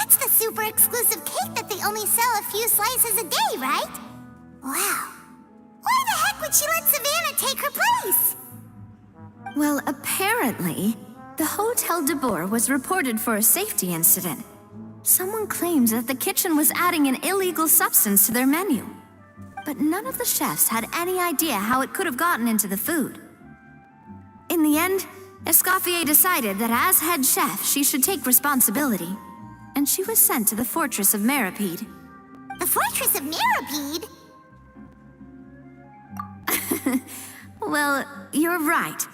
That's the super exclusive cake that they only sell a few slices a day, right? Wow. Why the heck would she let Savannah take her place? Well, apparently, the Hotel de Boer was reported for a safety incident. Someone claims that the kitchen was adding an illegal substance to their menu. But none of the chefs had any idea how it could have gotten into the food. In the end, Escoffier decided that as head chef, she should take responsibility. And she was sent to the Fortress of Meripede. The Fortress of Meripede? Well, you're right.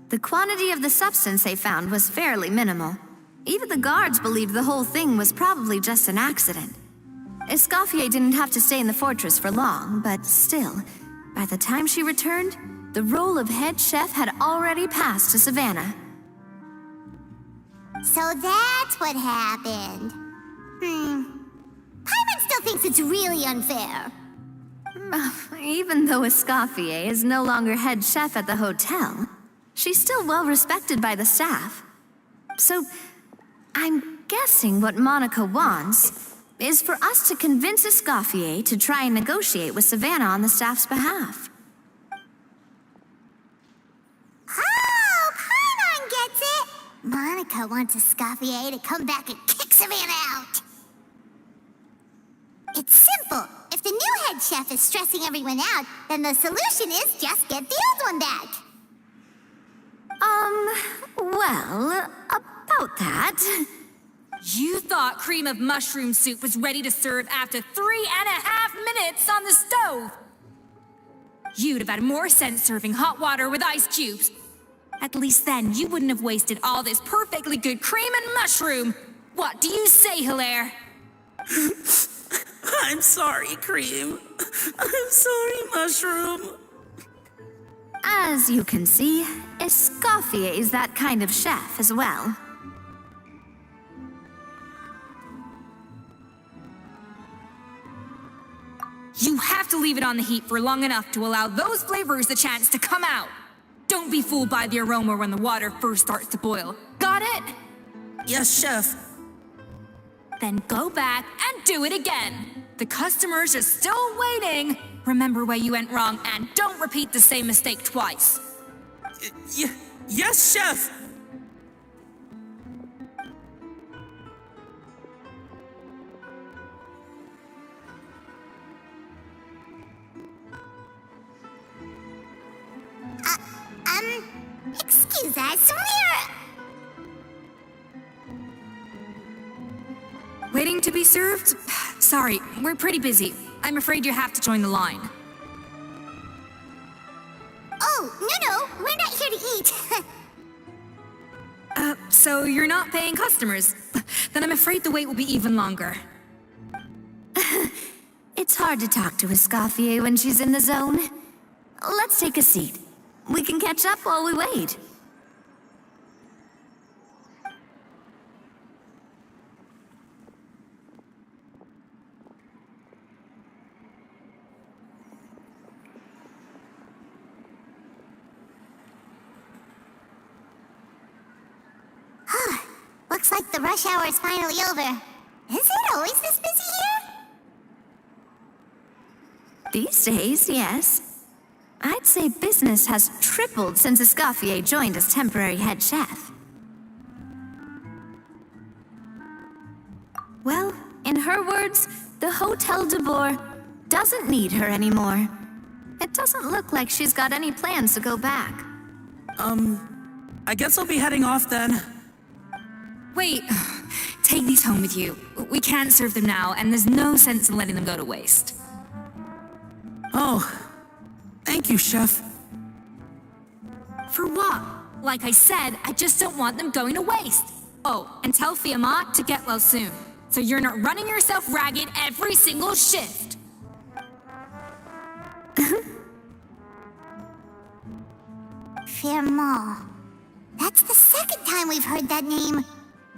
The quantity of the substance they found was fairly minimal. Even the guards believed the whole thing was probably just an accident. Escoffier didn't have to stay in the fortress for long, but still, by the time she returned, the role of head chef had already passed to Savannah. So that's what happened. Paimon still thinks it's really unfair. Even though Escoffier is no longer head chef at the hotel, she's still well respected by the staff. So, I'm guessing what Monica wants is for us to convince Escoffier to try and negotiate with Savannah on the staff's behalf. Oh, Paimon gets it! Monica wants Escoffier to come back and kick Savannah out. It's simple. If the new head chef is stressing everyone out, then the solution is just get the old one back. Well, about that... You thought cream of mushroom soup was ready to serve after 3.5 minutes on the stove. You'd have had more sense serving hot water with ice cubes. At least then you wouldn't have wasted all this perfectly good cream and mushroom. What do you say, Hilaire? I'm sorry, Cream. I'm sorry, Mushroom. As you can see, Escoffier is that kind of chef as well. You have to leave it on the heat for long enough to allow those flavors the chance to come out. Don't be fooled by the aroma when the water first starts to boil. Got it? Yes, Chef. Then go back and do it again. The customers are still waiting. Remember where you went wrong and don't repeat the same mistake twice. Yes, Chef. Excuse us, Waiting to be served? Sorry, we're pretty busy. I'm afraid you have to join the line. Oh, no, we're not here to eat. So you're not paying customers? Then I'm afraid the wait will be even longer. It's hard to talk to Escoffier when she's in the zone. Let's take a seat. We can catch up while we wait. Looks like the rush hour is finally over. Is it always this busy here? These days, yes. I'd say business has tripled since Escoffier joined as temporary head chef. Well, in her words, the Hotel de Boer doesn't need her anymore. It doesn't look like she's got any plans to go back. I guess I'll be heading off then. Wait, take these home with you. We can't serve them now, and there's no sense in letting them go to waste. Oh, thank you, Chef. For what? Like I said, I just don't want them going to waste. Oh, and tell Fiamat to get well soon, so you're not running yourself ragged every single shift. Firmont. That's the second time we've heard that name.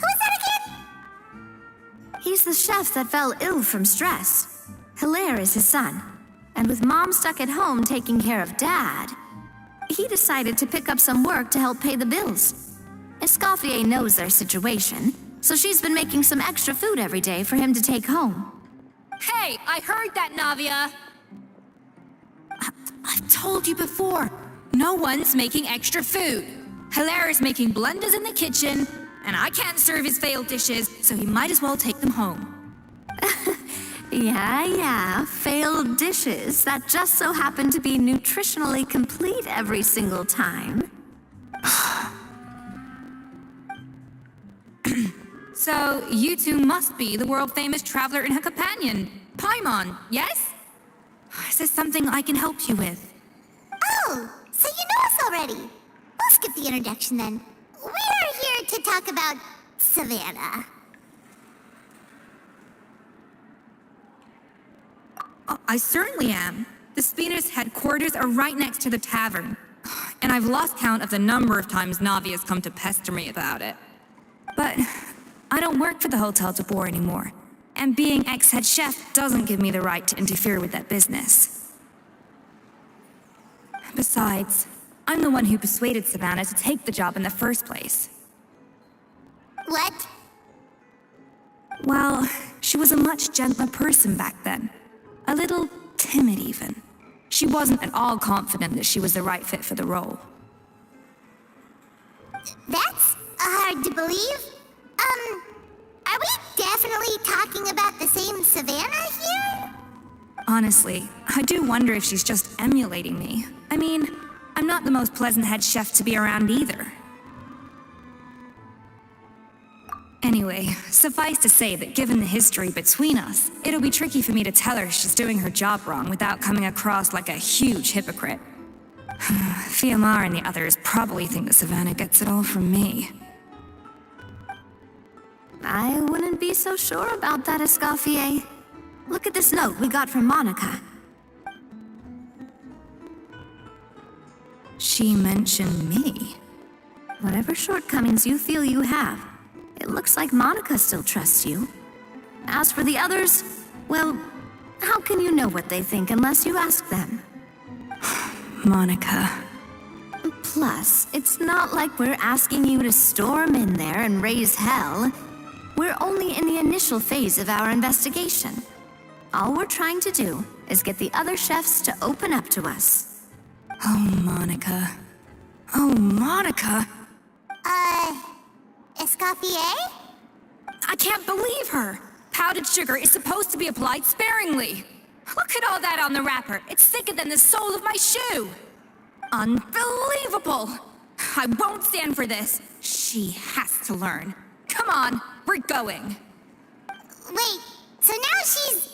Who is that again? He's the chef that fell ill from stress. Hilaire is his son. And with Mom stuck at home taking care of Dad, he decided to pick up some work to help pay the bills. Escoffier knows their situation, so she's been making some extra food every day for him to take home. Hey, I heard that, Navia. I've told you before, no one's making extra food. Hilaire's making blunders in the kitchen, and I can't serve his failed dishes, so he might as well take them home. Yeah, failed dishes that just so happen to be nutritionally complete every single time. So, you two must be the world-famous traveler and her companion, Paimon, yes? Is there something I can help you with? Oh, so you know us already. We'll skip the introduction then. We're here to talk about Savannah. I certainly am. The Spina's headquarters are right next to the tavern. And I've lost count of the number of times Navi has come to pester me about it. But I don't work for the Hotel de Boer anymore. And being ex-head chef doesn't give me the right to interfere with that business. Besides, I'm the one who persuaded Savannah to take the job in the first place. What? Well, she was a much gentler person back then. A little timid, even. She wasn't at all confident that she was the right fit for the role. That's hard to believe. Are we definitely talking about the same Savannah here? Honestly, I do wonder if she's just emulating me. I mean, I'm not the most pleasant head chef to be around either. Anyway, suffice to say that given the history between us, it'll be tricky for me to tell her she's doing her job wrong without coming across like a huge hypocrite. Fiamar and the others probably think that Savannah gets it all from me. I wouldn't be so sure about that, Escoffier. Look at this note we got from Monica. She mentioned me. Whatever shortcomings you feel you have, it looks like Monica still trusts you. As for the others, well, how can you know what they think unless you ask them? Monica. Plus, it's not like we're asking you to storm in there and raise hell. We're only in the initial phase of our investigation. All we're trying to do is get the other chefs to open up to us. Oh, Monica. Oh, Monica! Escoffier? I can't believe her! Powdered sugar is supposed to be applied sparingly. Look at all that on the wrapper. It's thicker than the sole of my shoe. Unbelievable! I won't stand for this. She has to learn. Come on, we're going. Wait, so now she's,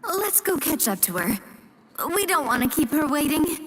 Let's go catch up to her. We don't want to keep her waiting.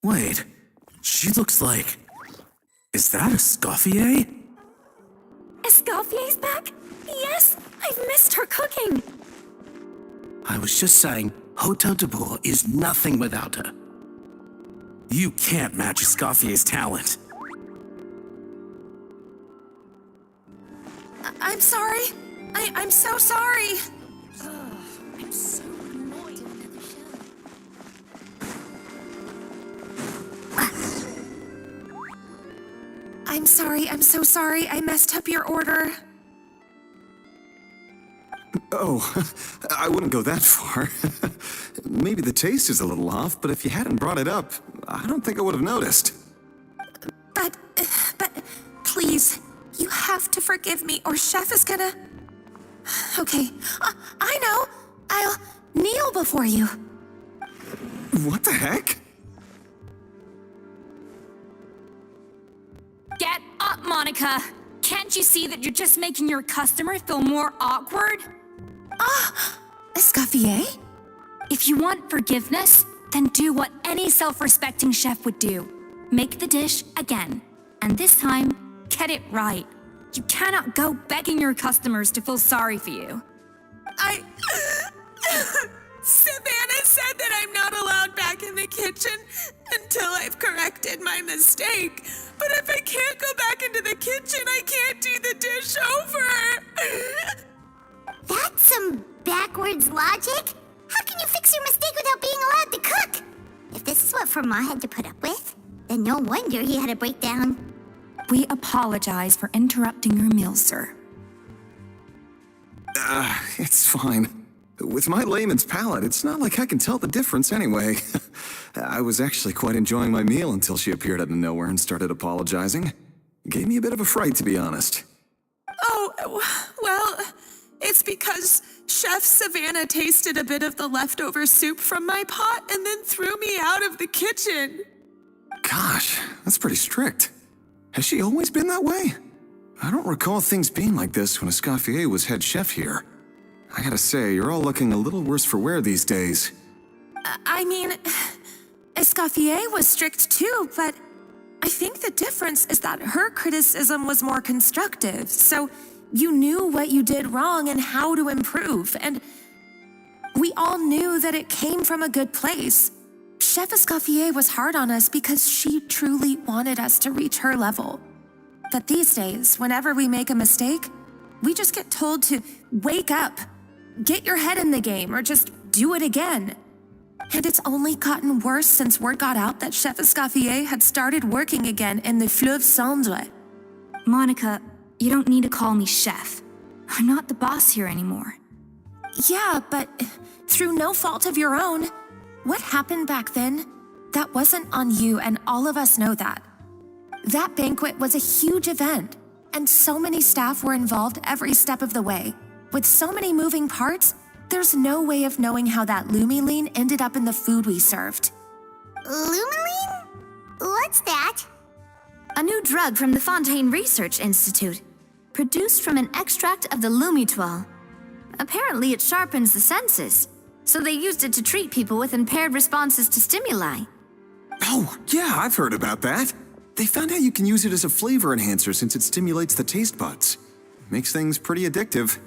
Wait, she looks like... Is that Escoffier? Escoffier's back? Yes, I've missed her cooking. I was just saying, Hotel de Boer is nothing without her. You can't match Escoffier's talent. I'm sorry. I'm so sorry. I'm so annoyed. I'm sorry. I'm so sorry. I messed up your order. Oh, I wouldn't go that far. Maybe the taste is a little off, but if you hadn't brought it up, I don't think I would have noticed. But, please, you have to forgive me or Chef is gonna... Okay, I know. I'll kneel before you. What the heck? Get up, Monica! Can't you see that you're just making your customer feel more awkward? Escoffier? If you want forgiveness, then do what any self-respecting chef would do. Make the dish again. And this time, get it right. You cannot go begging your customers to feel sorry for you. Savannah said that I'm not allowed back in the kitchen until I've corrected my mistake. But if I can't go back into the kitchen, I can't do the dish over. That's some backwards logic. How can you fix your mistake without being allowed to cook? If this is what Fermat had to put up with, then no wonder he had a breakdown. We apologize for interrupting your meal, sir. It's fine. With my layman's palate, it's not like I can tell the difference anyway. I was actually quite enjoying my meal until she appeared out of nowhere and started apologizing. Gave me a bit of a fright, to be honest. Oh, well, it's because Chef Savannah tasted a bit of the leftover soup from my pot and then threw me out of the kitchen. Gosh, that's pretty strict. Has she always been that way? I don't recall things being like this when Escoffier was head chef here. I gotta say, you're all looking a little worse for wear these days. I mean, Escoffier was strict too, but I think the difference is that her criticism was more constructive, so you knew what you did wrong and how to improve, and we all knew that it came from a good place. Chef Escoffier was hard on us because she truly wanted us to reach her level. But these days, whenever we make a mistake, we just get told to wake up, get your head in the game, or just do it again. And it's only gotten worse since word got out that Chef Escoffier had started working again in the Fleuve Cendre. Monica, you don't need to call me chef. I'm not the boss here anymore. Yeah, but through no fault of your own, what happened back then, that wasn't on you, and all of us know that. That banquet was a huge event, and so many staff were involved every step of the way. With so many moving parts, there's no way of knowing how that lumiline ended up in the food we served. Lumiline? What's that? A new drug from the Fontaine Research Institute, produced from an extract of the lumitoile. Apparently it sharpens the senses, so they used it to treat people with impaired responses to stimuli. Oh, yeah, I've heard about that. They found out you can use it as a flavor enhancer since it stimulates the taste buds. Makes things pretty addictive.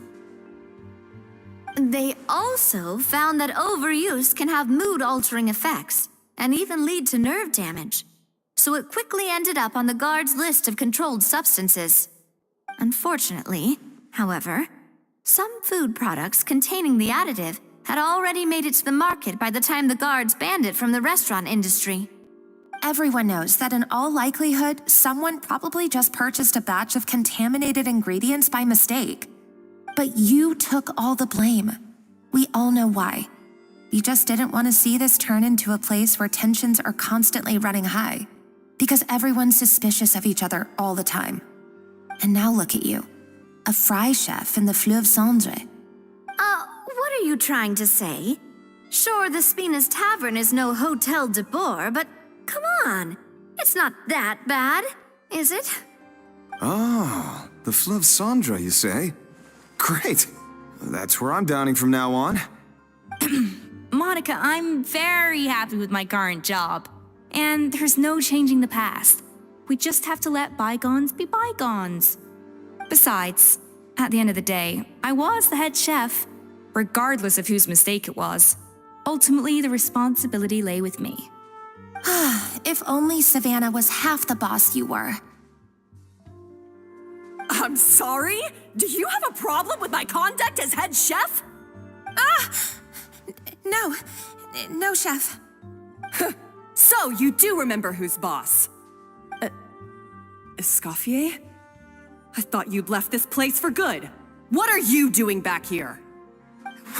They also found that overuse can have mood-altering effects and even lead to nerve damage. So it quickly ended up on the guard's list of controlled substances. Unfortunately, however, some food products containing the additive had already made it to the market by the time the guards banned it from the restaurant industry. Everyone knows that in all likelihood, someone probably just purchased a batch of contaminated ingredients by mistake. But you took all the blame. We all know why. You just didn't want to see this turn into a place where tensions are constantly running high, because everyone's suspicious of each other all the time. And now look at you, a fry chef in the Fleuve Cendre. What are you trying to say? Sure, the Spina's Tavern is no Hotel de Boer, but come on, it's not that bad, is it? Oh, the Fleuve Cendre, you say? Great. That's where I'm dining from now on. Monica, I'm very happy with my current job. And there's no changing the past. We just have to let bygones be bygones. Besides, at the end of the day, I was the head chef, regardless of whose mistake it was. Ultimately, the responsibility lay with me. If only Savannah was half the boss you were. I'm sorry? Do you have a problem with my conduct as head chef? No, chef. So you do remember who's boss? Escoffier? I thought you'd left this place for good. What are you doing back here?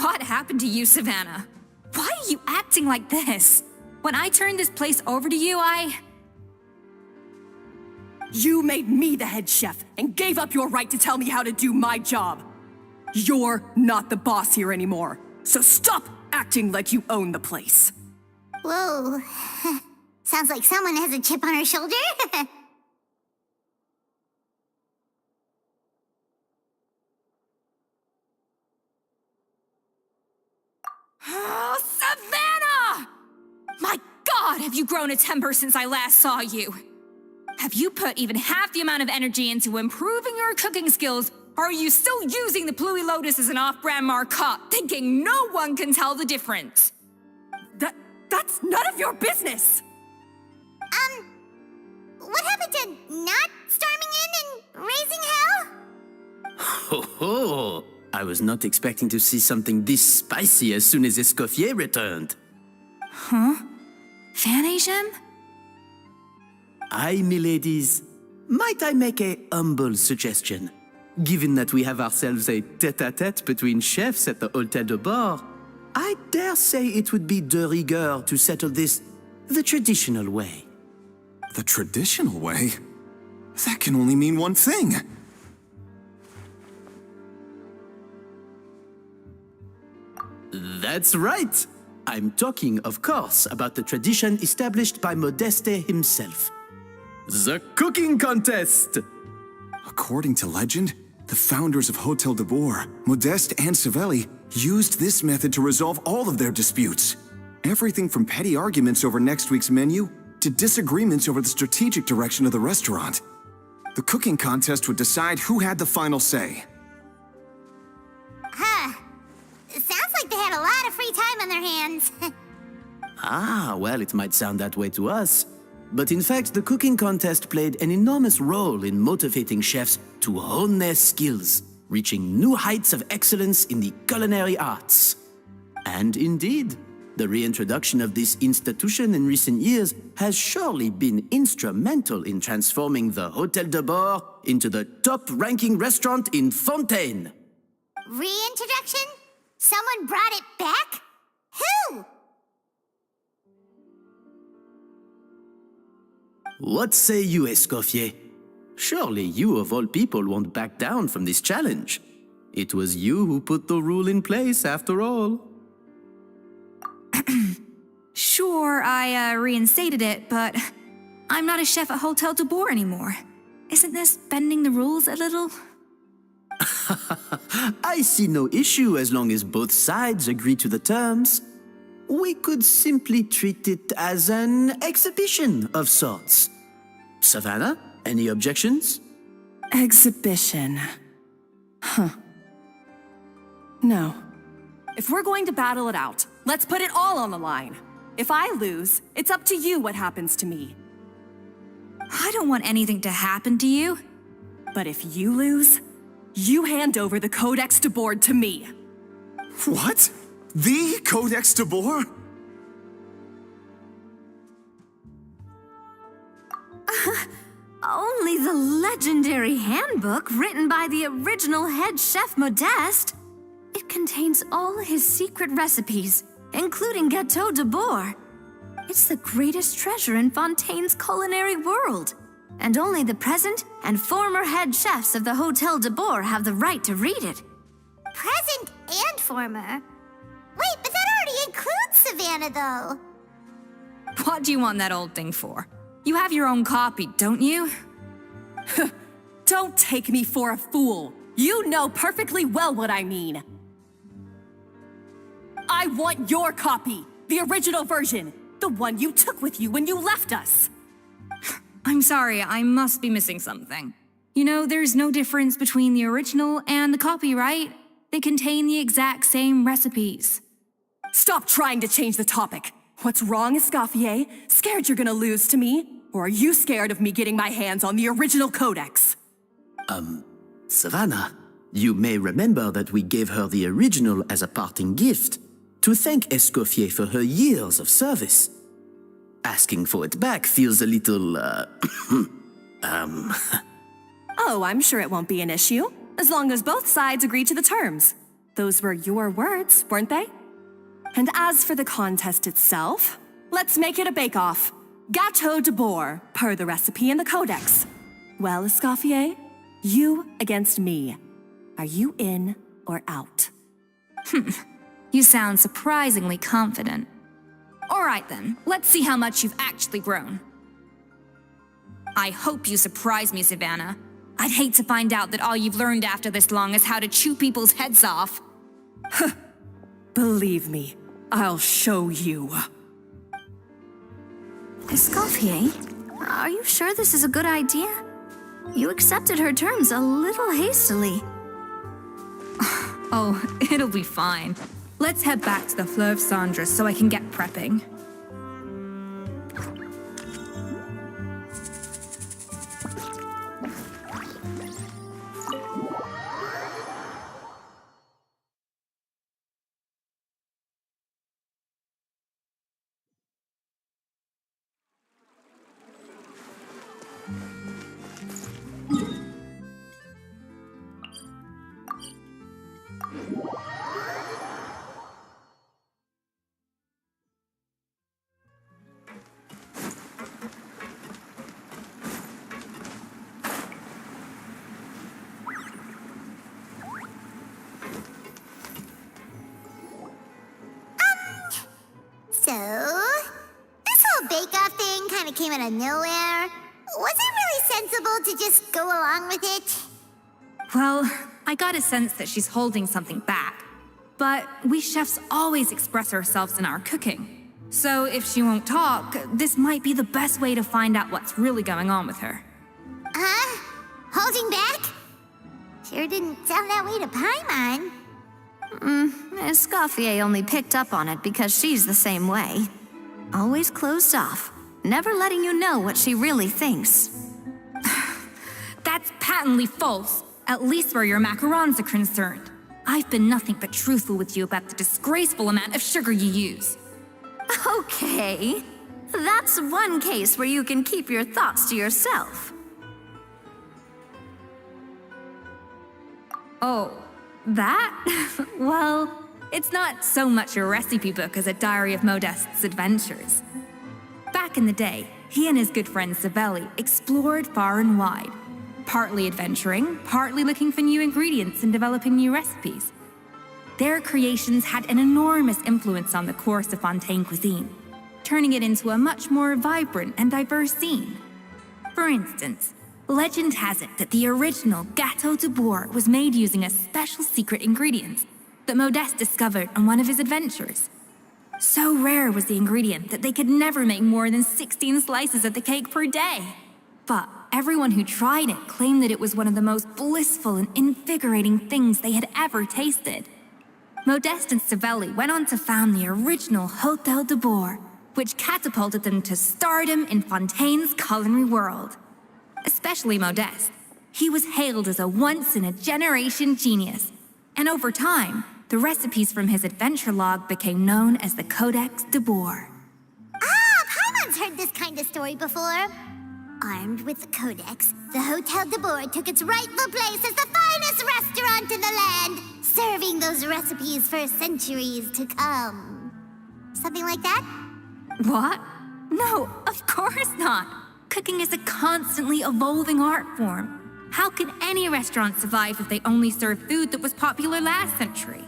What happened to you, Savannah? Why are you acting like this? When I turned this place over to you, You made me the head chef and gave up your right to tell me how to do my job. You're not the boss here anymore, so stop acting like you own the place. Whoa. Sounds like someone has a chip on her shoulder. Oh, Savannah! My God, have you grown a temper since I last saw you? Have you put even half the amount of energy into improving your cooking skills, or are you still using the Pluie Lotus as an off-brand marcotte, thinking no one can tell the difference? That's none of your business! What happened to not storming in and raising hell? Ho ho! I was not expecting to see something this spicy as soon as Escoffier returned. Fanasian? Aye, miladies. Might I make a humble suggestion? Given that we have ourselves a tête-à-tête between chefs at the Hôtel de Bord, I dare say it would be de rigueur to settle this the traditional way. The traditional way? That can only mean one thing. That's right. I'm talking, of course, about the tradition established by Modeste himself. The cooking contest! According to legend, the founders of Hôtel de Bord, Modeste and Savelli, used this method to resolve all of their disputes. Everything from petty arguments over next week's menu to disagreements over the strategic direction of the restaurant. The cooking contest would decide who had the final say. Sounds like they had a lot of free time on their hands. Ah, well, it might sound that way to us. But in fact, the cooking contest played an enormous role in motivating chefs to hone their skills, reaching new heights of excellence in the culinary arts. And indeed, the reintroduction of this institution in recent years has surely been instrumental in transforming the Hôtel de Bord into the top-ranking restaurant in Fontaine. Reintroduction? Someone brought it back? Who? What say you, Escoffier? Surely you of all people won't back down from this challenge. It was you who put the rule in place, after all. Sure, I reinstated it, but I'm not a chef at Hôtel de Bord anymore. Isn't this bending the rules a little? I see no issue as long as both sides agree to the terms. We could simply treat it as an exhibition of sorts. Savannah, any objections? Exhibition. Huh. No. If we're going to battle it out, let's put it all on the line. If I lose, it's up to you what happens to me. I don't want anything to happen to you. But if you lose, you hand over the Codex de Bord to me. What? The Codex de Bord? Only the legendary handbook written by the original head chef Modeste. It contains all his secret recipes, including Gâteau de Bord. It's the greatest treasure in Fontaine's culinary world. And only the present and former head chefs of the Hôtel de Bord have the right to read it. Present and former? Wait, but that already includes Savannah, though. What do you want that old thing for? You have your own copy, don't you? Don't take me for a fool. You know perfectly well what I mean. I want your copy, the original version, the one you took with you when you left us. I'm sorry, I must be missing something. You know, there's no difference between the original and the copy, right? They contain the exact same recipes. Stop trying to change the topic. What's wrong, Escoffier? Scared you're gonna lose to me? Or are you scared of me getting my hands on the original codex? Savannah, you may remember that we gave her the original as a parting gift to thank Escoffier for her years of service. Asking for it back feels a little, Oh, I'm sure it won't be an issue, as long as both sides agree to the terms. Those were your words, weren't they? And as for the contest itself, let's make it a bake-off. Gâteau de Bord, per the recipe in the codex. Well, Escoffier, you against me. Are you in or out. You sound surprisingly confident. All right then, let's see how much you've actually grown. I hope you surprise me, Savannah. I'd hate to find out that all you've learned after this long is how to chew people's heads off. Believe me, I'll show you. Escoffier, are you sure this is a good idea? You accepted her terms a little hastily. Oh, it'll be fine. Let's head back to the Fleuve Cendres so I can get prepping. So, this whole bake-off thing kind of came out of nowhere. Was it really sensible to just go along with it? Well, I got a sense that she's holding something back. But we chefs always express ourselves in our cooking. So if she won't talk, this might be the best way to find out what's really going on with her. Huh? Holding back? Sure didn't sound that way to Paimon. Escoffier only picked up on it because she's the same way. Always closed off, never letting you know what she really thinks. That's patently false, at least where your macarons are concerned. I've been nothing but truthful with you about the disgraceful amount of sugar you use. Okay, that's one case where you can keep your thoughts to yourself. Oh, that? Well, it's not so much a recipe book as a diary of Modeste's adventures. Back in the day, he and his good friend Savelli explored far and wide, partly adventuring, partly looking for new ingredients and developing new recipes. Their creations had an enormous influence on the course of Fontaine cuisine, turning it into a much more vibrant and diverse scene. For instance, legend has it that the original Gâteau de Bourg was made using a special secret ingredient that Modeste discovered on one of his adventures. So rare was the ingredient that they could never make more than 16 slices of the cake per day. But everyone who tried it claimed that it was one of the most blissful and invigorating things they had ever tasted. Modeste and Savelli went on to found the original Hôtel de Bourg, which catapulted them to stardom in Fontaine's culinary world. Especially Modeste. He was hailed as a once-in-a-generation genius, and over time, the recipes from his adventure log became known as the Codex de Bourg. Ah, Paimon's heard this kind of story before. Armed with the Codex, the Hôtel de Bourg took its rightful place as the finest restaurant in the land, serving those recipes for centuries to come. Something like that? What? No, of course not. Cooking is a constantly evolving art form. How could any restaurant survive if they only served food that was popular last century?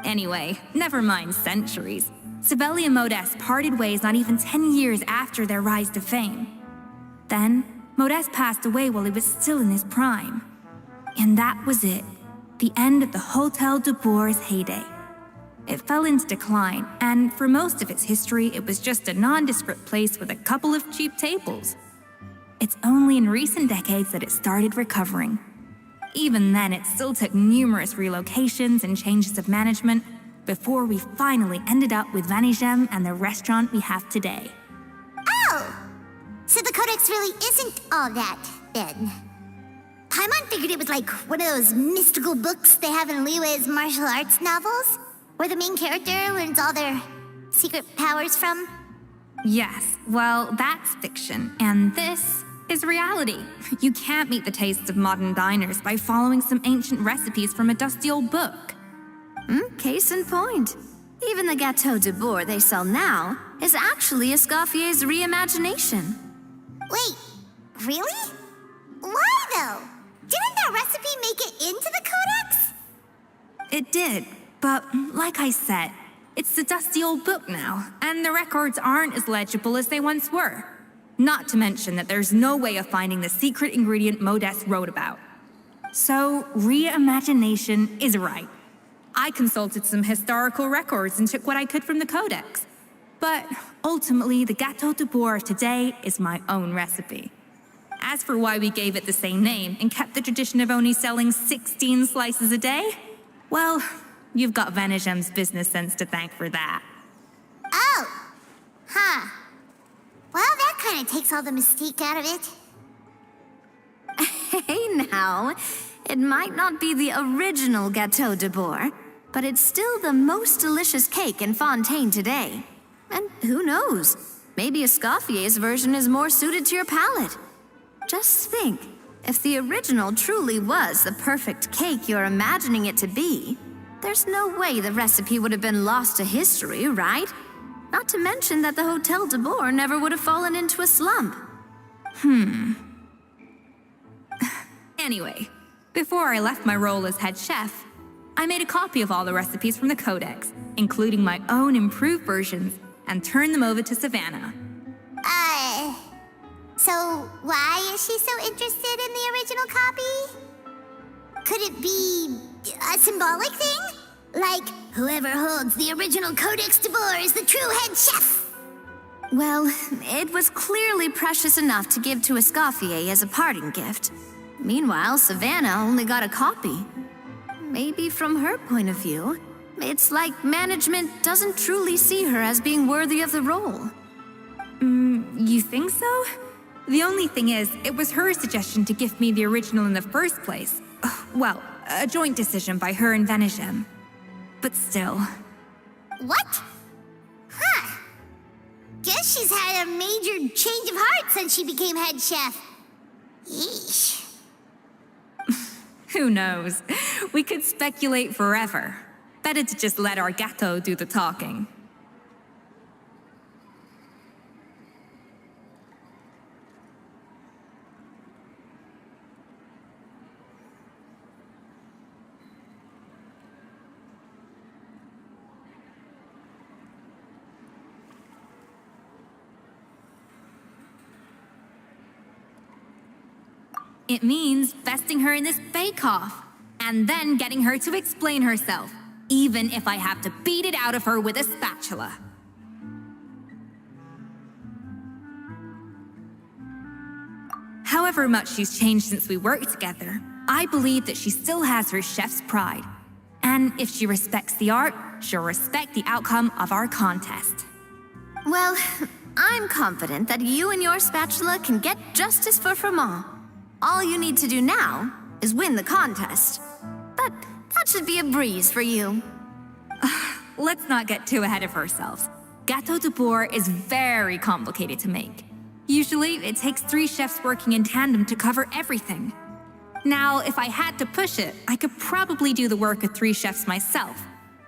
Anyway, never mind centuries. Savelli and Modeste parted ways not even 10 years after their rise to fame. Then, Modeste passed away while he was still in his prime. And that was it. The end of the Hôtel de Bourg's heyday. It fell into decline, and for most of its history, it was just a nondescript place with a couple of cheap tables. It's only in recent decades that it started recovering. Even then, it still took numerous relocations and changes of management before we finally ended up with Vanigem and the restaurant we have today. Oh! So the Codex really isn't all that, then. Paimon figured it was like one of those mystical books they have in Liu's martial arts novels, where the main character learns all their secret powers from. Yes, well, that's fiction, and this is reality. You can't meet the tastes of modern diners by following some ancient recipes from a dusty old book. Case in point. Even the Gâteau de Bourg they sell now is actually Escoffier's reimagination. Wait, really? Why though? Didn't that recipe make it into the Codex? it did. But like I said, it's a dusty old book now, and the records aren't as legible as they once were. Not to mention that there's no way of finding the secret ingredient Modest wrote about. So, reimagination is right. I consulted some historical records and took what I could from the codex. But ultimately, the Gâteau de Bois of today is my own recipe. As for why we gave it the same name and kept the tradition of only selling 16 slices a day, well, you've got Venegem's business sense to thank for that. Oh. Huh. Well, that kind of takes all the mystique out of it. Hey now, it might not be the original Gâteau de Bois, but it's still the most delicious cake in Fontaine today. And who knows, maybe Escoffier's version is more suited to your palate. Just think, if the original truly was the perfect cake you're imagining it to be, there's no way the recipe would have been lost to history, right? Not to mention that the Hotel de Bois never would have fallen into a slump. Anyway, before I left my role as head chef, I made a copy of all the recipes from the codex, including my own improved versions, and turned them over to Savannah. So why is she so interested in the original copy? Could it be a symbolic thing? Like, whoever holds the original Codex de Bois is the true head chef? Well, it was clearly precious enough to give to Escoffier as a parting gift. Meanwhile, Savannah only got a copy. Maybe from her point of view, it's like management doesn't truly see her as being worthy of the role. You think so? The only thing is, it was her suggestion to give me the original in the first place. Well, a joint decision by her and Venegem. But still. What? Huh. Guess she's had a major change of heart since she became head chef. Yeesh. Who knows? We could speculate forever. Better to just let our gâteau do the talking. It means besting her in this bake-off, and then getting her to explain herself, even if I have to beat it out of her with a spatula. However much she's changed since we worked together, I believe that she still has her chef's pride. And if she respects the art, she'll respect the outcome of our contest. Well, I'm confident that you and your spatula can get justice for Froment. All you need to do now is win the contest. But that should be a breeze for you. Let's not get too ahead of ourselves. Gâteau de Bois is very complicated to make. Usually, it takes 3 chefs working in tandem to cover everything. Now, if I had to push it, I could probably do the work of 3 chefs myself.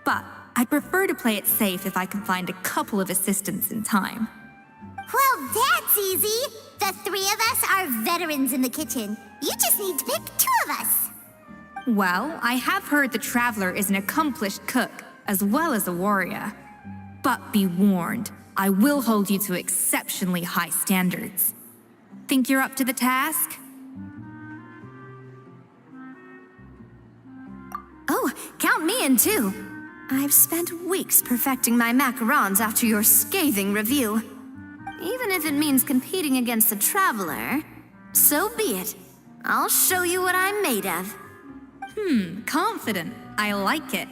But I'd prefer to play it safe if I can find a couple of assistants in time. Well, that's easy. The 3 of us are veterans in the kitchen. You just need to pick 2 of us. Well, I have heard the Traveler is an accomplished cook, as well as a warrior. But be warned, I will hold you to exceptionally high standards. Think you're up to the task? Oh, count me in too. I've spent weeks perfecting my macarons after your scathing review. Even if it means competing against the Traveler, so be it. I'll show you what I'm made of. Confident. I like it.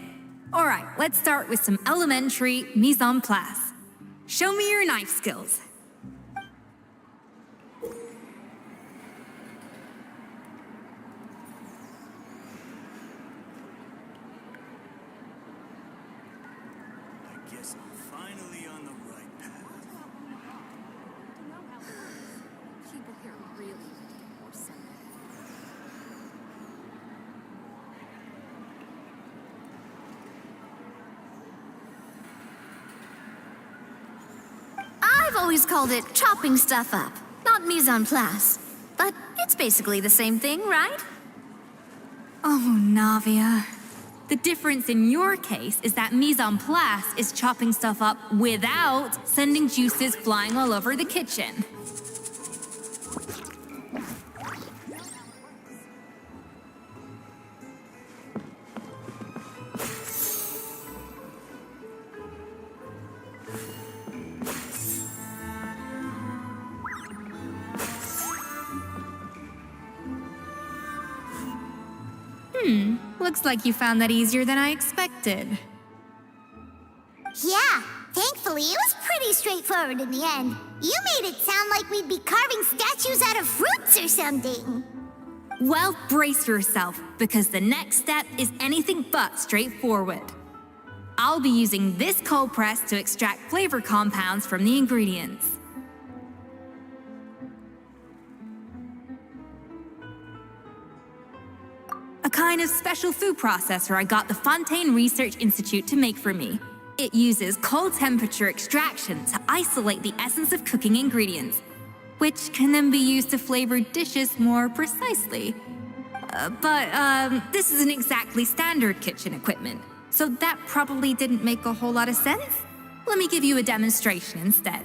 All right, let's start with some elementary mise en place. Show me your knife skills. I guess I'm finally on the right path. People here really need more sense. I've always called it chopping stuff up, not mise en place. But it's basically the same thing, right? Oh, Navia. The difference in your case is that mise en place is chopping stuff up without sending juices flying all over the kitchen. Looks like you found that easier than I expected. Yeah, thankfully it was pretty straightforward in the end. You made it sound like we'd be carving statues out of fruits or something. Well, brace yourself, because the next step is anything but straightforward. I'll be using this cold press to extract flavor compounds from the ingredients. A kind of special food processor I got the Fontaine Research Institute to make for me. It uses cold temperature extraction to isolate the essence of cooking ingredients, which can then be used to flavor dishes more precisely. But this isn't exactly standard kitchen equipment, so that probably didn't make a whole lot of sense. Let me give you a demonstration instead.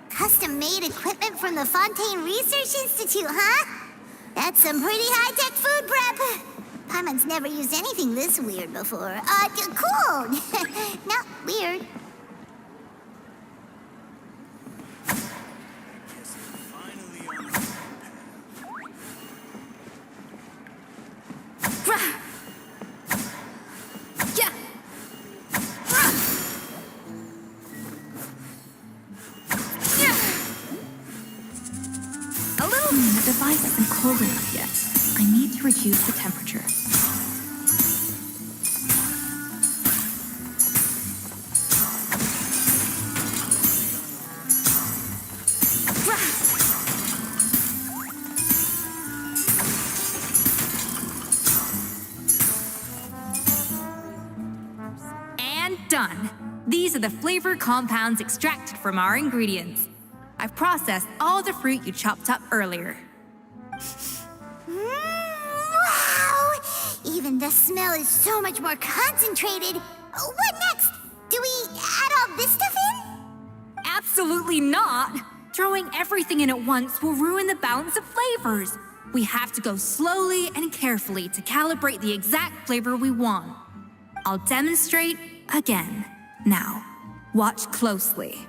Custom-made equipment from the Fontaine Research Institute, huh? That's some pretty high-tech food prep. Paimon's never used anything this weird before. Cool. Not weird. The device isn't cold enough yet. I need to reduce the temperature. And done. These are the flavor compounds extracted from our ingredients. I've processed all the fruit you chopped up earlier. Wow! Even the smell is so much more concentrated. What next? Do we add all this stuff in? Absolutely not! Throwing everything in at once will ruin the balance of flavors. We have to go slowly and carefully to calibrate the exact flavor we want. I'll demonstrate again. Now, watch closely.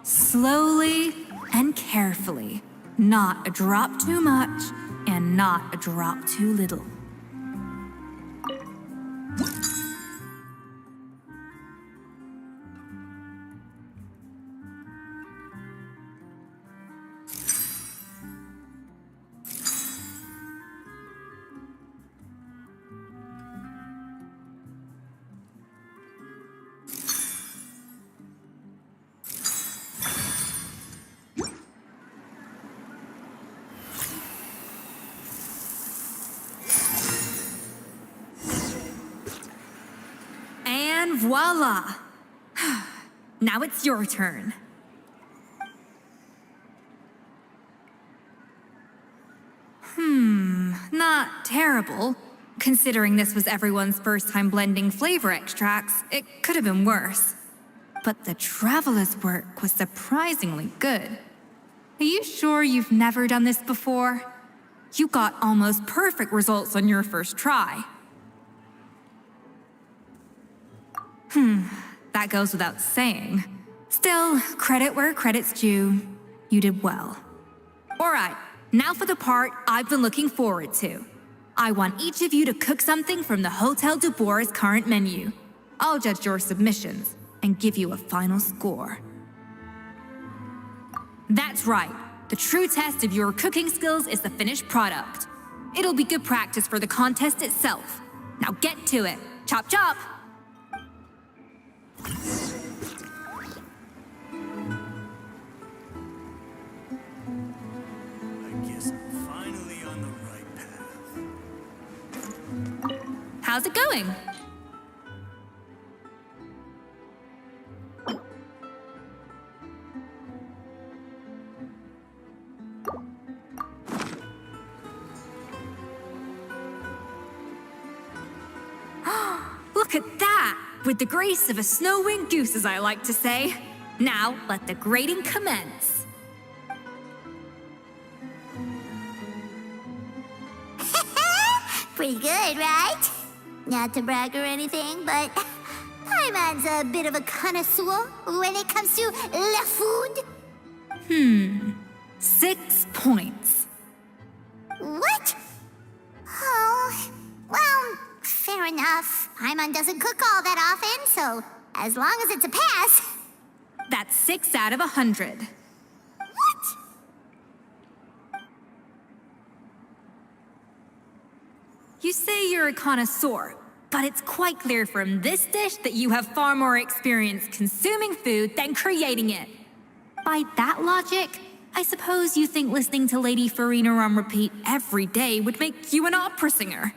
Slowly and carefully. Not a drop too much, and not a drop too little. And voila! Now it's your turn. Not terrible. Considering this was everyone's first time blending flavor extracts, it could have been worse. But the traveler's work was surprisingly good. Are you sure you've never done this before? You got almost perfect results on your first try. That goes without saying. Still, credit where credit's due. You did well. All right, now for the part I've been looking forward to. I want each of you to cook something from the Hotel de Boer's current menu. I'll judge your submissions and give you a final score. That's right. The true test of your cooking skills is the finished product. It'll be good practice for the contest itself. Now get to it. Chop chop! on the right path. How's it going? Look at that! With the grace of a snow-winged goose, as I like to say. Now, let the grating commence. Pretty good, right? Not to brag or anything, but Paimon's a bit of a connoisseur when it comes to la food. 6 points. What? Oh, well, fair enough. Paimon doesn't cook all that often, so as long as it's a pass. That's 6 out of 100. What? You say you're a connoisseur, but it's quite clear from this dish that you have far more experience consuming food than creating it. By that logic, I suppose you think listening to Lady Farina on repeat every day would make you an opera singer.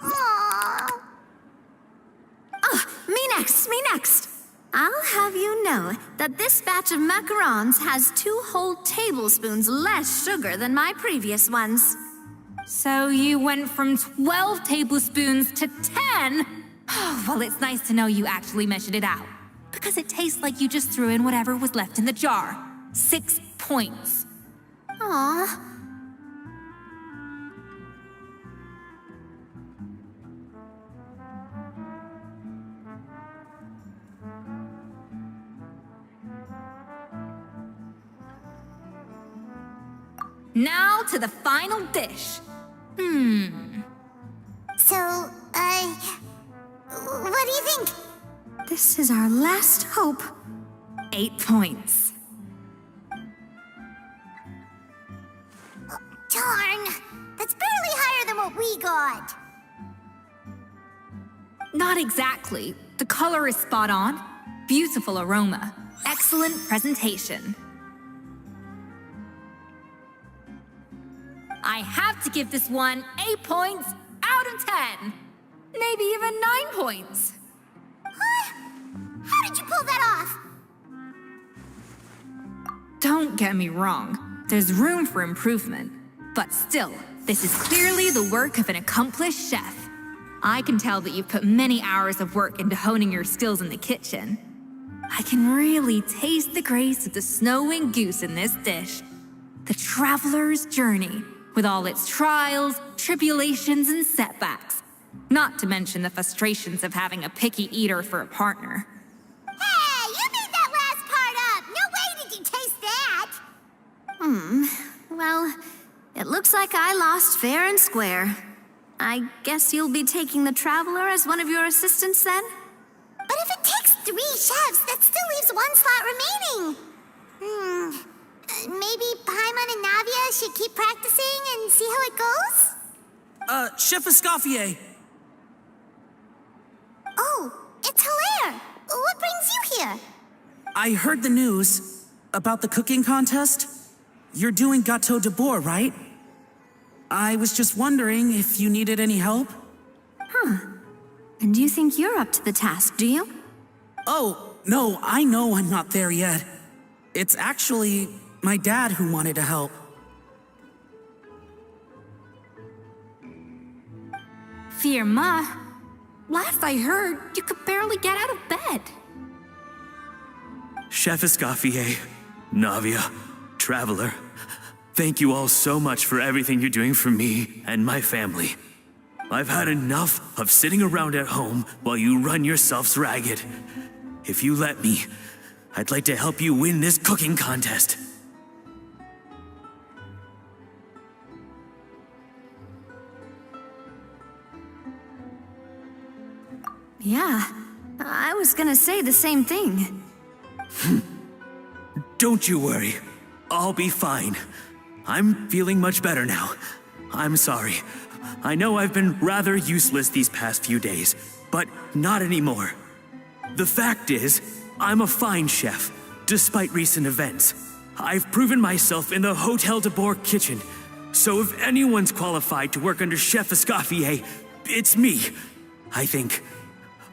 Aww. Me next, me next. I'll have you know that this batch of macarons has 2 whole tablespoons less sugar than my previous ones. So you went from 12 tablespoons to 10? Well, it's nice to know you actually measured it out. Because it tastes like you just threw in whatever was left in the jar. 6 points. Aw. Now to the final dish. So, what do you think? This is our last hope. 8 points. Darn, that's barely higher than what we got. Not exactly. The color is spot on. Beautiful aroma. Excellent presentation. I have to give this one 8 points out of 10. Maybe even 9 points. Huh? How did you pull that off? Don't get me wrong. There's room for improvement. But still, this is clearly the work of an accomplished chef. I can tell that you've put many hours of work into honing your skills in the kitchen. I can really taste the grace of the snow-winged goose in this dish. The traveler's journey, with all its trials, tribulations, and setbacks. Not to mention the frustrations of having a picky eater for a partner. Hey, you made that last part up! No way did you taste that! Well, it looks like I lost fair and square. I guess you'll be taking the Traveler as one of your assistants then? But if it takes 3 chefs, that still leaves 1 slot remaining. Maybe Paimon and Navia should keep practicing and see how it goes? Chef Escoffier. Oh, it's Hilaire. What brings you here? I heard the news about the cooking contest. You're doing Gâteau de Bourg, right? I was just wondering if you needed any help. And you think you're up to the task, do you? Oh, no, I know I'm not there yet. It's actually my dad who wanted to help. Firma, last I heard, you could barely get out of bed. Chef Escoffier, Navia, Traveler, thank you all so much for everything you're doing for me and my family. I've had enough of sitting around at home while you run yourselves ragged. If you let me, I'd like to help you win this cooking contest. Yeah, I was gonna say the same thing. Don't you worry. I'll be fine. I'm feeling much better now. I'm sorry. I know I've been rather useless these past few days, but not anymore. The fact is, I'm a fine chef, despite recent events. I've proven myself in the Hotel de Bourg kitchen, So if anyone's qualified to work under Chef Escoffier, it's me. I think.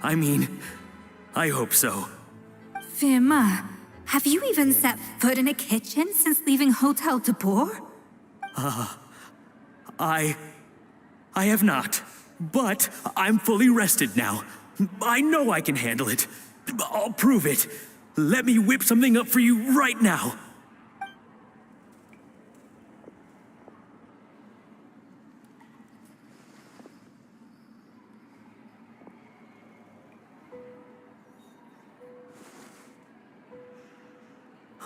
I hope so. Firma, have you even set foot in a kitchen since leaving Hotel de Boer? I have not. But I'm fully rested now. I know I can handle it. I'll prove it. Let me whip something up for you right now.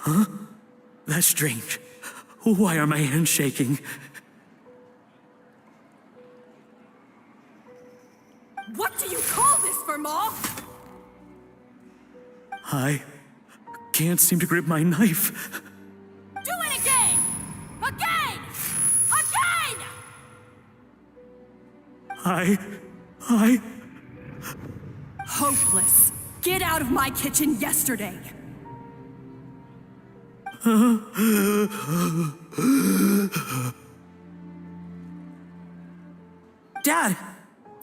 Huh? That's strange. Why are my hands shaking? What do you call this, Verma? I can't seem to grip my knife. Do it again! Again! Again! I... Hopeless. Get out of my kitchen yesterday. Dad,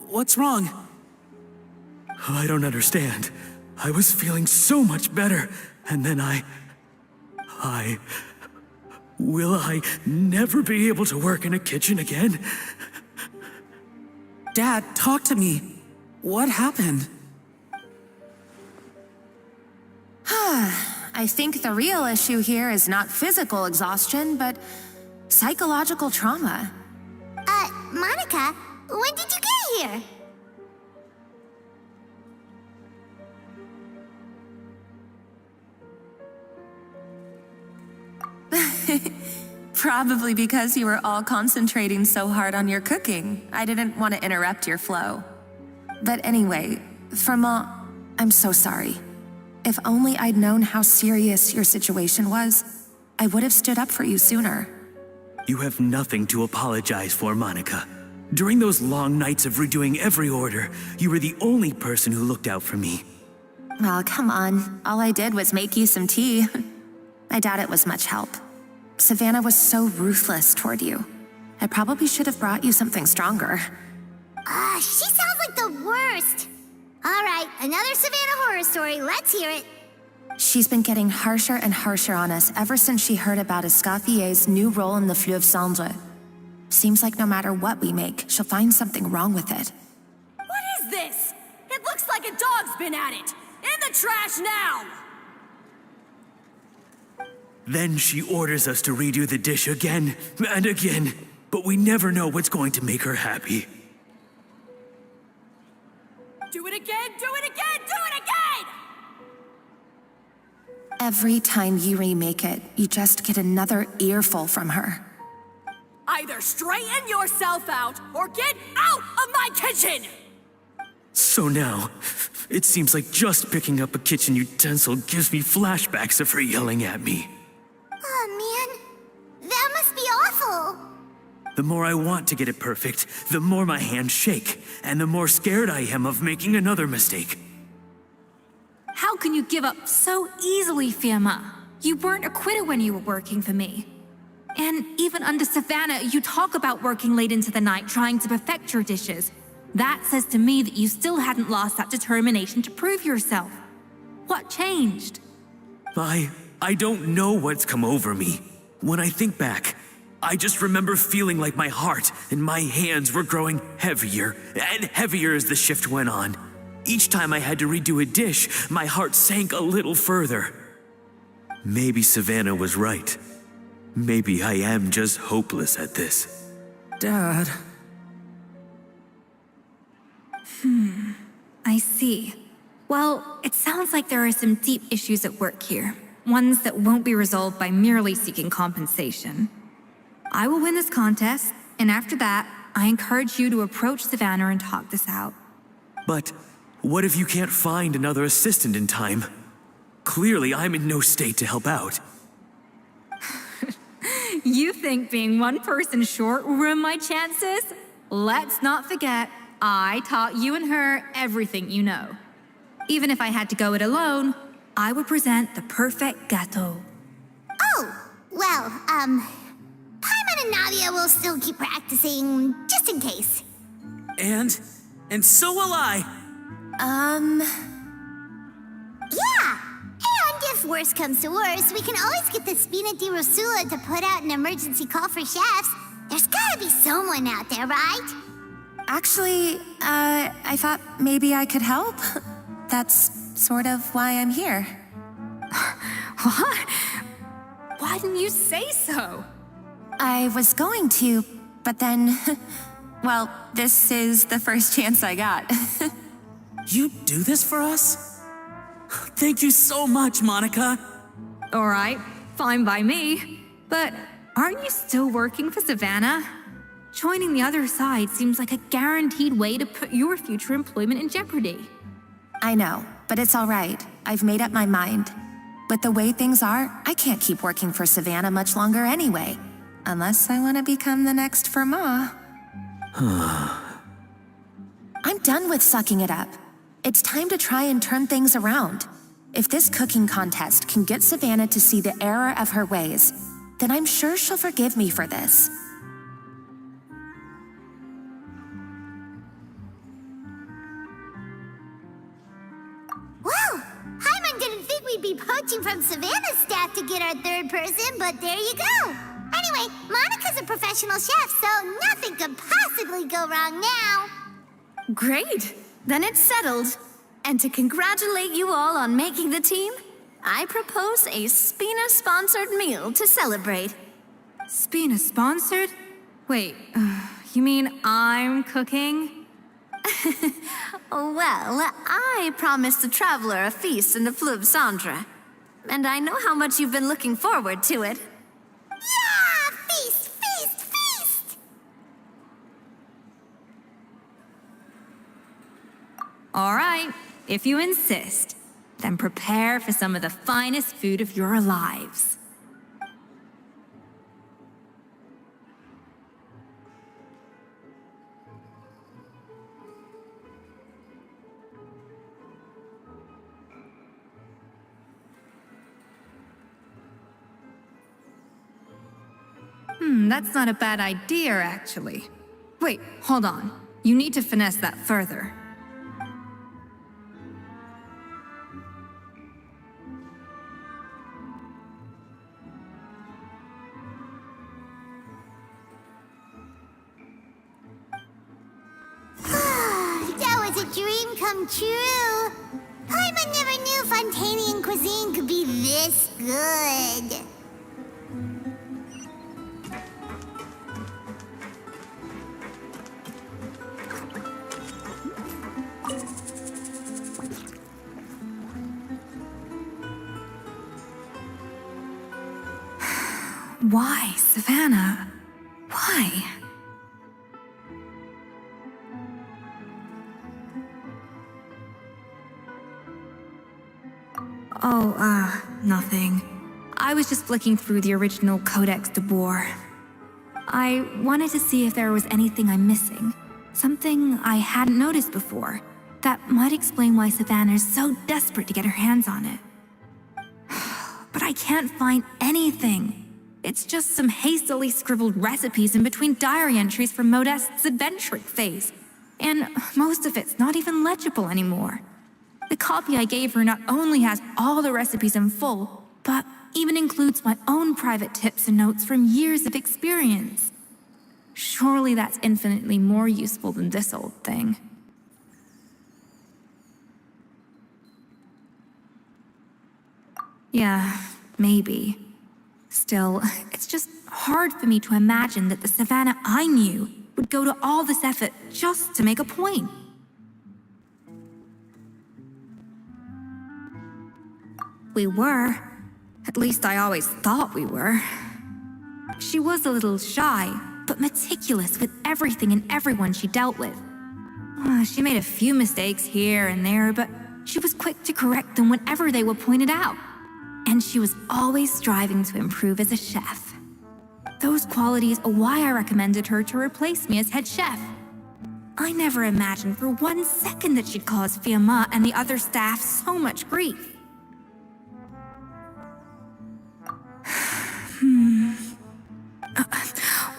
what's wrong? I don't understand. I was feeling so much better, and then Will I never be able to work in a kitchen again? Dad, talk to me. What happened? I think the real issue here is not physical exhaustion, but psychological trauma. Monica, when did you get here? Probably because you were all concentrating so hard on your cooking. I didn't want to interrupt your flow. But anyway, Firma, I'm so sorry. If only I'd known how serious your situation was, I would have stood up for you sooner. You have nothing to apologize for, Monica. During those long nights of redoing every order, you were the only person who looked out for me. Oh, come on. All I did was make you some tea. I doubt it was much help. Savannah was so ruthless toward you. I probably should have brought you something stronger. She sounds like the worst. All right, another Savannah horror story. Let's hear it. She's been getting harsher and harsher on us ever since she heard about Escoffier's new role in the Fleuve Cendre. Seems like no matter what we make, she'll find something wrong with it. What is this? It looks like a dog's been at it. In the trash now! Then she orders us to redo the dish again and again, but we never know what's going to make her happy. Do it again, do it again, do it again! Every time you remake it, you just get another earful from her. Either straighten yourself out or get out of my kitchen! So now, it seems like just picking up a kitchen utensil gives me flashbacks of her yelling at me. Oh, man. That must be awful. The more I want to get it perfect, the more my hands shake, and the more scared I am of making another mistake. How can you give up so easily, Firma? You weren't a quitter when you were working for me. And even under Savannah, you talk about working late into the night trying to perfect your dishes. That says to me that you still hadn't lost that determination to prove yourself. What changed? I don't know what's come over me. When I think back, I just remember feeling like my heart and my hands were growing heavier and heavier as the shift went on. Each time I had to redo a dish, my heart sank a little further. Maybe Savannah was right. Maybe I am just hopeless at this. Dad. I see. Well, it sounds like there are some deep issues at work here. Ones that won't be resolved by merely seeking compensation. I will win this contest, and after that, I encourage you to approach Savannah and talk this out. But what if you can't find another assistant in time? Clearly, I'm in no state to help out. You think being one person short will ruin my chances? Let's not forget, I taught you and her everything you know. Even if I had to go it alone, I would present the perfect gâteau. Oh, well, Paimon and Nadia will still keep practicing, just in case. And so will I. Yeah! And if worse comes to worse, we can always get the Spina di Rosula to put out an emergency call for chefs. There's gotta be someone out there, right? Actually, I thought maybe I could help. That's sort of why I'm here. What? Why didn't you say so? I was going to, but then, well, this is the first chance I got. You do this for us? Thank you so much, Monica. All right, fine by me. But aren't you still working for Savannah? Joining the other side seems like a guaranteed way to put your future employment in jeopardy. I know, but it's all right. I've made up my mind. With the way things are, I can't keep working for Savannah much longer anyway. Unless I want to become the next Fermat. I'm done with sucking it up. It's time to try and turn things around. If this cooking contest can get Savannah to see the error of her ways, then I'm sure she'll forgive me for this. Well, Hyman didn't think we'd be poaching from Savannah's staff to get our third person, but there you go. Anyway, Monica's a professional chef, so nothing could possibly go wrong now. Great! Then it's settled. And to congratulate you all on making the team, I propose a Spina-sponsored meal to celebrate. Spina sponsored? Wait, you mean I'm cooking? Well, I promised the traveler a feast in the Fleuve Cendre. And I know how much you've been looking forward to it. Yeah! Feast, feast, feast! All right, if you insist, then prepare for some of the finest food of your lives. That's not a bad idea, actually. Wait, hold on. You need to finesse that further. That was a dream come true. Hyman never knew Fontanian cuisine could be this good. Why, Savannah? Why? Oh, nothing. I was just flicking through the original Codex de Boer. I wanted to see if there was anything I'm missing. Something I hadn't noticed before. That might explain why Savannah's so desperate to get her hands on it. But I can't find anything. It's just some hastily scribbled recipes in between diary entries from Modeste's adventuring phase. And most of it's not even legible anymore. The copy I gave her not only has all the recipes in full, but even includes my own private tips and notes from years of experience. Surely that's infinitely more useful than this old thing. Yeah, maybe. Still, it's just hard for me to imagine that the Savannah I knew would go to all this effort just to make a point. We were. At least I always thought we were. She was a little shy, but meticulous with everything and everyone she dealt with. She made a few mistakes here and there, but she was quick to correct them whenever they were pointed out. And she was always striving to improve as a chef. Those qualities are why I recommended her to replace me as head chef. I never imagined for 1 second that she'd cause Fiamma and the other staff so much grief.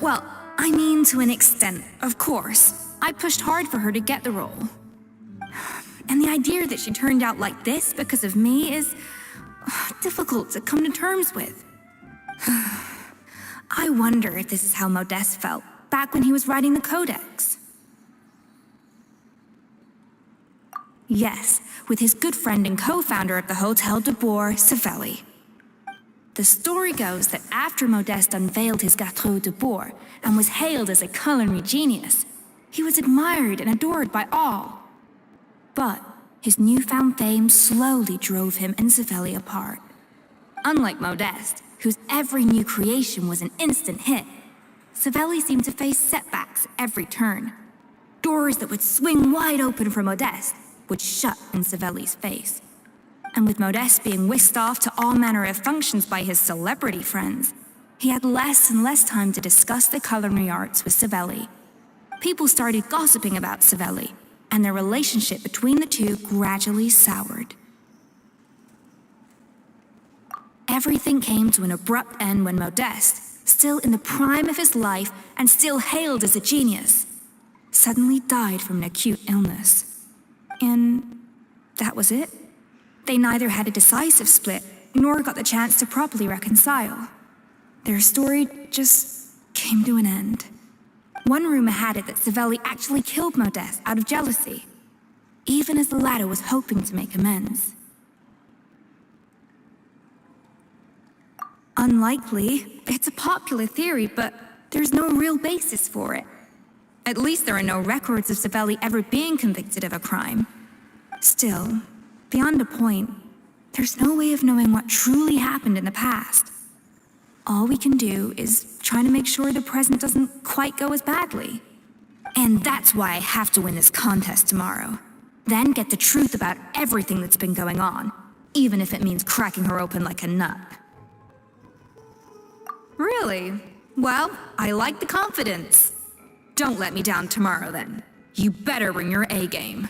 Well, I mean to an extent, of course. I pushed hard for her to get the role. And the idea that she turned out like this because of me is difficult to come to terms with. I wonder if this is how Modeste felt back when he was writing the Codex. Yes, with his good friend and co-founder of the Hotel de Boer, Savelli. The story goes that after Modeste unveiled his Gâteau de Boer and was hailed as a culinary genius, he was admired and adored by all. But his newfound fame slowly drove him and Savelli apart. Unlike Modeste, whose every new creation was an instant hit, Savelli seemed to face setbacks at every turn. Doors that would swing wide open for Modeste would shut in Savelli's face. And with Modeste being whisked off to all manner of functions by his celebrity friends, he had less and less time to discuss the culinary arts with Savelli. People started gossiping about Savelli, and their relationship between the two gradually soured. Everything came to an abrupt end when Modeste, still in the prime of his life and still hailed as a genius, suddenly died from an acute illness. And that was it. They neither had a decisive split, nor got the chance to properly reconcile. Their story just came to an end. One rumor had it that Savelli actually killed Modeste out of jealousy, even as the latter was hoping to make amends. Unlikely. It's a popular theory, but there's no real basis for it. At least there are no records of Savelli ever being convicted of a crime. Still, beyond a point, there's no way of knowing what truly happened in the past. All we can do is try to make sure the present doesn't quite go as badly. And that's why I have to win this contest tomorrow. Then get the truth about everything that's been going on, even if it means cracking her open like a nut. Really? Well, I like the confidence. Don't let me down tomorrow then. You better bring your A game.